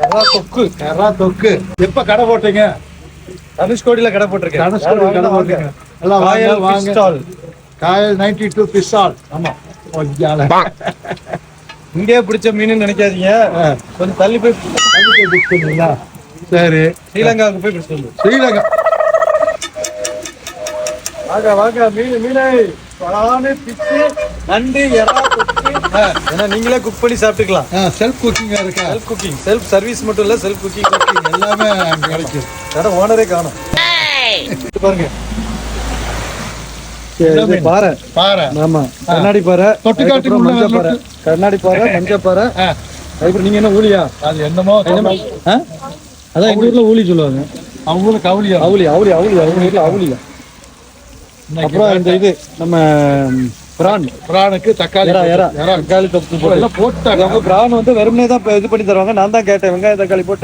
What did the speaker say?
எறா தொக்கு. எப்ப கடை போட்டீங்க? தனுஷ்கோடியில கடை போட்டிருக்கேன். தனுஷ்கோடி கடை போட்டீங்க. எல்லாம் வாங்க வாங்க. Kayal 92 fish stall. ஆமா. ஓய்யால. இங்கே பிடிச்ச மீன் நினைக்காதீங்க, கொஞ்சம் தள்ளி போய் புக் பண்ணீங்களா? சரி. ஸ்ரீலங்காவுக்கு போய் பிடிச்சிட்டு வந்து. ஸ்ரீலங்கா. வாங்க வாங்க, மீனை பிச்சு நண்டு எறா தொக்கு. ஏன்னா நீங்களே குக் பண்ணி சாப்பிட்டுக்கலாம். செல்ஃப் குக்கிங்கா இருக்கா? செல்ஃப் குக்கிங், செல்ஃப் சர்வீஸ் மட்டும் இல்ல, செல்ஃப் குக்கிங் எல்லாமே அங்க கிடைக்கும். கடை ஓனரே காணும். பாருங்க, பாறை பாறை. ஆமா, கண்ணாடி பாறை, தொட்டுக்காட்டு மஞ்சள் பாறை, கண்ணாடி பாறை, மஞ்சள் பாறை. அதுக்கப்புறம் நீங்க என்ன ஊழியா? அது என்னமோ அதான் எங்க ஊர்ல ஊழி சொல்லுவாங்க. அவங்க ஊர்ல கவுளியா? அவுளி அவுளி அவுளி, அவங்க ஊர்ல அவுளியா. அப்புறம் இந்த இது நம்ம பிரானுக்கு தக்காளி தக்காளி தொப்பு போட்டு போட்டாங்க. அவங்க பிரான் வந்து வெறுமனே தான் இது பண்ணி தருவாங்க. நான் தான் கேட்டேன் வெங்காயம் தக்காளி போட்டு